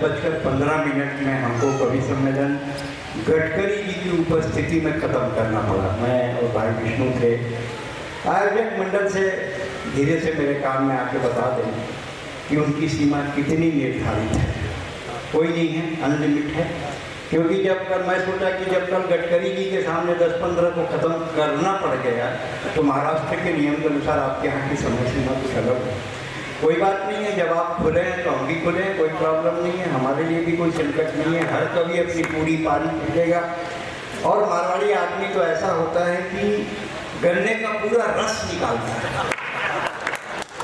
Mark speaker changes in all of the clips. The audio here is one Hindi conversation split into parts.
Speaker 1: 10:15 में हमको कवि सम्मेलन गडकरी जी की उपस्थिति में ख़त्म करना पड़ा। मैं और भाई विष्णु थे। आयोजक मंडल से धीरे से मेरे काम में आके बता दें कि उनकी सीमा कितनी निर्धारित है। कोई नहीं है, अनलिमिट है। क्योंकि जब कल मैं सोचा कि जब कल गडकरी जी के सामने 10-15 को ख़त्म करना पड़ गया तो महाराष्ट्र के नियम के अनुसार आपके यहाँ की समय सीमा कुछ अलग है। कोई बात नहीं है, जब आप खुले हैं तो हम भी खुले हैं, कोई प्रॉब्लम नहीं है, हमारे लिए भी कोई संकट नहीं है। हर कभी अपनी पूरी पारी पीटेगा। और मारवाड़ी आदमी तो ऐसा होता है कि गन्ने का पूरा रस निकालता है।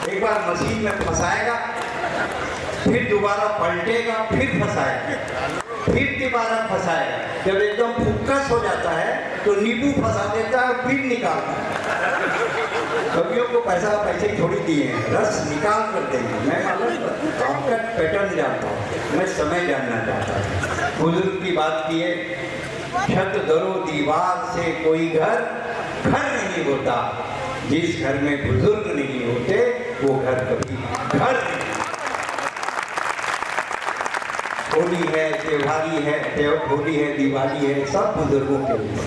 Speaker 1: एक बार मशीन में फंसाएगा, फिर दोबारा पलटेगा, फिर फंसाएगा, फिर दोबारा फंसाएगा। जब एकदम फुक्कस हो जाता है तो नींबू फंसा देता है, फिर निकालता है। कवियों को पैसे थोड़ी दिए हैं, रस निकाल कर देंगे। मैं आपका पैटर्न जानता हूँ, मैं समय जानना चाहता हूँ। बुजुर्ग की बात किए, छत दरो दीवार से कोई घर नहीं होता। जिस घर में बुजुर्ग नहीं होते वो घर कभी घर नहीं। होली है, त्योहारी है, होली है, दिवाली है, सब बुजुर्गों के ऊपर।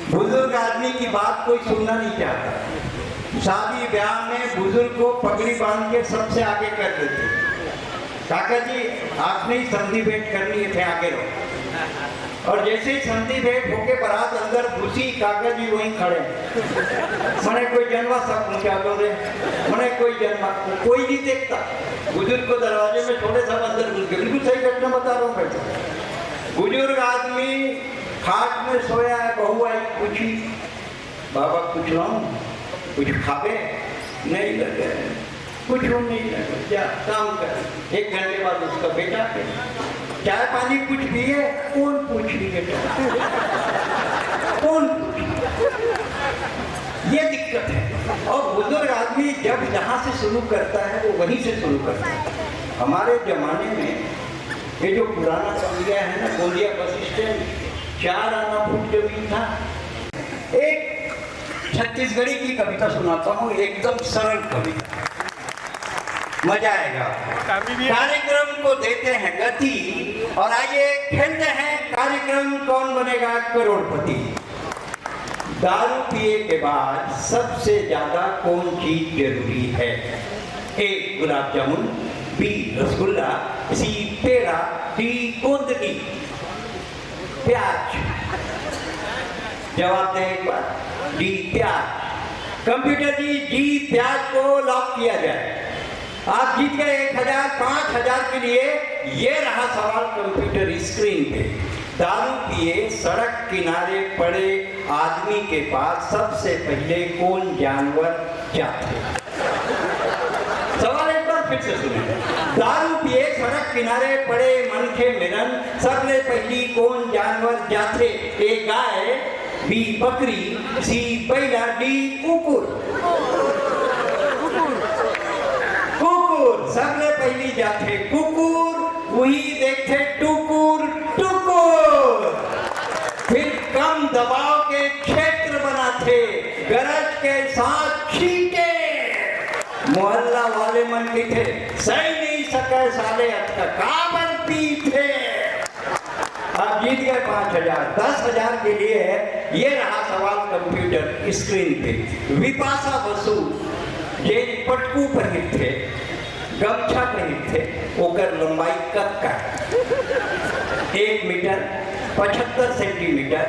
Speaker 1: बुजुर्ग आदमी की बात कोई सुनना नहीं चाहता। शादी ब्याह में बुजुर्ग को पगड़ी बांध के सबसे आगे कर देते। काका जी आपने ही संधि भेंट करनी है, थे आगे रहो। और जैसे ही संधि भेंट होके बारात अंदर घुसी, काका जी वहीं खड़े। मने कोई जनवा सब पूछा तो दे, मने कोई जनवा कोई नहीं देखता। बुजुर्ग को दरवाजे में छोड़े, सब अंदर घुस गए। बिल्कुल सही घटना बता रहा हूँ भाई। बुजुर्ग आदमी खाट में सोया है, बहू आई पूछी, बाबा कुछ लाऊं, कुछ खावे? नहीं लगे, कुछ नहीं लगे, क्या काम कर। 1 घंटे बाद उसका बेटा चाय पानी कुछ पिए? कौन पूछ लिए, कौन पूछ? ये दिक्कत है। और बुजुर्ग आदमी जब जहाँ से शुरू करता है वो वहीं से शुरू करता है। हमारे जमाने में ये जो पुराना गोंदिया है ना, गोंदिया बस स्टैंड, 4 आना फुट जमीन था। एक छत्तीसगढ़ी की कविता सुनाता हूँ, एकदम सरल कविता, मजा आएगा। कार्यक्रम को देते हैं गति और आइए खेलते हैं कार्यक्रम कौन बनेगा करोड़पति। दारू पिए के बाद सबसे ज्यादा कौन चीज जरूरी है? A gulab jamun, B rasgulla, C peda, D गोंदली। प्याज। जवाब दें एक बार। D प्याज। कंप्यूटर जी प्याज को लॉक किया जाए। आप जीत गए 1000। 5000 के लिए ये रहा सवाल कंप्यूटर स्क्रीन पे। दारू पिए सड़क किनारे पड़े आदमी के पास सबसे पहले कौन जानवर जाते? सवाल एक बार फिर से सुनिए। दारू पिए सड़क किनारे पड़े मनखे मिलन सबसे पहली कौन जानवर जाते? A गाय, B बकरी, C बैला, D कुकुर। सबले पहली जाते कुकुर, वही देखते टुकुर टुकुर। फिर कम दबाव के क्षेत्र बनाते, गरज के साथ छींटे। मोहल्ला वाले मन के थे, सही नहीं सके साले काबर पीते। आप जीत गए 5000। 10000 के लिए ये रहा सवाल कंप्यूटर स्क्रीन पे। विपाशा बसु जे पटकू पहिर थे, गमछा पहिर थे, ओकर लंबाई कक्का 1 मीटर 75 सेंटीमीटर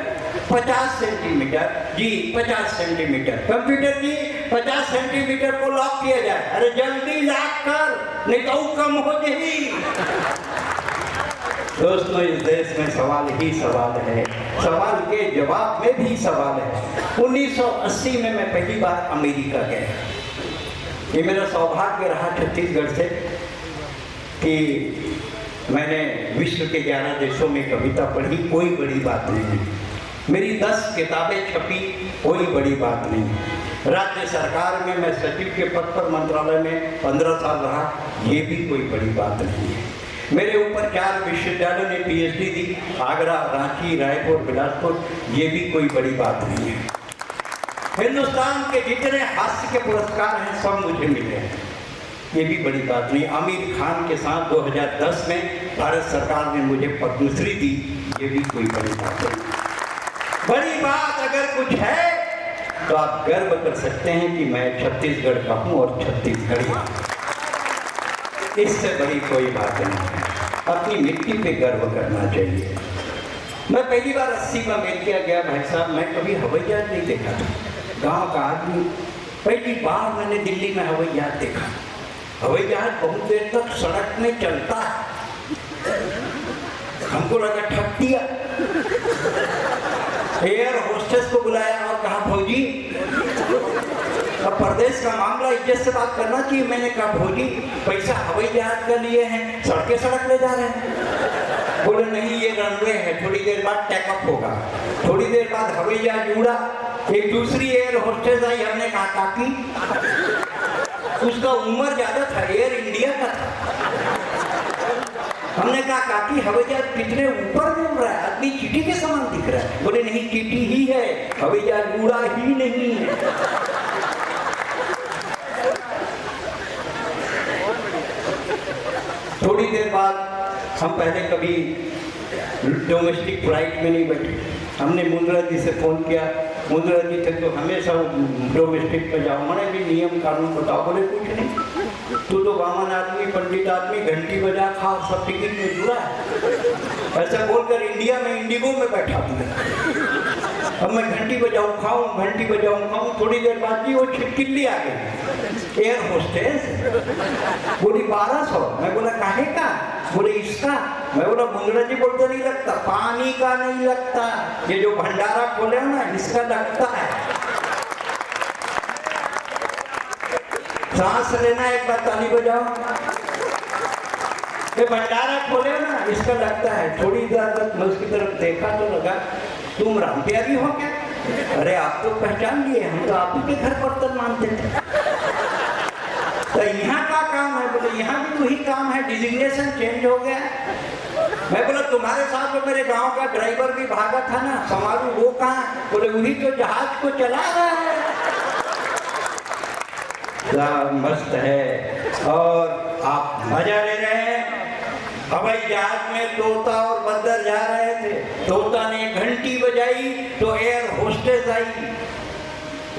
Speaker 1: 50 सेंटीमीटर। जी 50 सेंटीमीटर। कंप्यूटर जी 50 सेंटीमीटर को लॉक किया जाए। अरे जल्दी लॉक कर, नहीं तो कम हो जाएगी। दोस्तों इस देश में सवाल ही सवाल है, सवाल के जवाब में भी सवाल है। 1980 में मैं पहली बार अमेरिका गया। ये मेरा सौभाग्य रहा छत्तीसगढ़ से कि मैंने विश्व के 11 देशों में कविता पढ़ी। कोई बड़ी बात नहीं। मेरी 10 किताबें छपी, कोई बड़ी बात नहीं। राज्य सरकार में मैं सचिव के पद पर मंत्रालय में 15 साल रहा, ये भी कोई बड़ी बात नहीं है। मेरे ऊपर 4 विश्वविद्यालयों ने PhD दी, आगरा, रांची, रायपुर, बिलासपुर, ये भी कोई बड़ी बात नहीं है। हिंदुस्तान के जितने हास्य के पुरस्कार हैं सब मुझे मिले हैं। ये भी बड़ी बात नहीं। आमिर खान के साथ 2010 में भारत सरकार ने मुझे पद्मश्री दी, ये भी कोई बड़ी बात नहीं। बड़ी बात अगर कुछ है तो आप गर्व कर सकते हैं कि मैं छत्तीसगढ़ का हूँ और छत्तीसगढ़िया। इससे बड़ी कोई बात नहीं है। अपनी मिट्टी पे गर्व करना चाहिए। मैं पहली बार 80 में अमेरिका गया भाई साहब, मैं कभी हवाई जहाज नहीं देखा था। गांव का आदमी, पहली बार मैंने दिल्ली में हवाई जहाज देखा। हवाई जहाज बहुत देर तक सड़क में चलता है, हमको लगा ठग दिया। एयर होस्टेस को बुलाया और कहा भौजी, अब प्रदेश का मामला, इज्जत से बात करना चाहिए। मैंने कहा भौजी पैसा हवाई जहाज का लिए हैं, सड़के सड़क ले जा रहे हैं। बोले नहीं, ये रनवे है, थोड़ी देर बाद टेकअप होगा। थोड़ी देर बाद हवाई जहाज उड़ा, एक दूसरी एयर होस्टेस आई, हमने कहा काकी, उसका उम्र ज्यादा था, एयर इंडिया का था। हमने कहा काकी हवाई जहाज कितने ऊपर में उड़ रहा है, आदमी चींटी के समान दिख रहा है। बोले नहीं, चींटी ही है, हवाई जहाज उड़ा ही नहीं है। थोड़ी देर बाद हम पहले कभी डोमेस्टिक फ्लाइट में नहीं बैठे। हमने मुंद्रा जी से फ़ोन किया, मुंद्रा जी थे तो हमेशा डोमेस्टिक पे जाओ, मैंने भी नियम कानून बताओ। बोले कुछ नहीं, तू तो वामन आदमी, पंडित आदमी, घंटी बजा खा, सब टिकट में जुड़ा है। ऐसा बोलकर इंडिया में इंडिगो में बैठा दिया। अब मैं घंटी बजाऊँ खाऊँ, घंटी बजाऊँ खाऊँ। थोड़ी देर बाद जी वो छिटकिल्ली आ गई, एयर होस्टेस। बोली 1200। मैं बोला काहे का? बोले इसका। मैं बोला मुंद्रा जी बोलते नहीं लगता, पानी का नहीं लगता, ये जो भंडारा खोले ना इसका लगता है। सांस लेना, एक बार ताली बजाओ। ये भंडारा खोले ना इसका लगता है। थोड़ी देर तक मैं उसकी तरफ देखा तो लगा तुम राम प्यारी हो क्या? अरे आप तो पहचान लिए, हम तो आप ही के घर बर्तन मानते थे। तो यहाँ का काम है? बोले यहाँ भी वही काम है, डिजिग्नेशन चेंज हो गया। मैं बोला तुम्हारे साथ तो मेरे गांव का ड्राइवर भी भागा था ना, समारू, वो कहाँ? बोले वही तो जहाज को चला रहा है। मस्त है और आप मजा ले रहे हैं। हवाई जहाज में तोता और बंदर जा रहे थे, तोता ने घंटी बजाई तो एयर होस्टेस आई।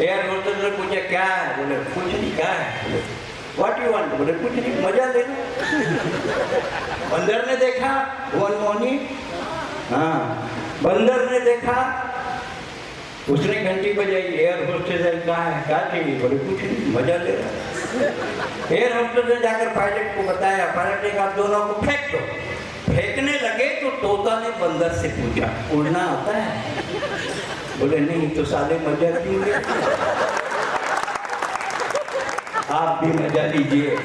Speaker 1: एयर होस्टेस ने पूछा क्या है? बोले कुछ नहीं। क्या है? What you want? बोले कुछ नहीं, मजा लेना। बंदर ने देखा, वन मोनी, हाँ, बंदर ने देखा, उसने घंटी बजाई, एयर होस्टेस आई, कहा है क्या चाहिए? बोले कुछ नहीं, मजा ले रहा। एयर होस्टेस ने जाकर पायलट को बताया, पायलट ने कहा दोनों को फेंक दो। फेंकने लगे तो तोता ने बंदर से पूछा उड़ना आता है? बोले नहीं, तो साले मजा लेंगे। आप भी मजा लीजिए।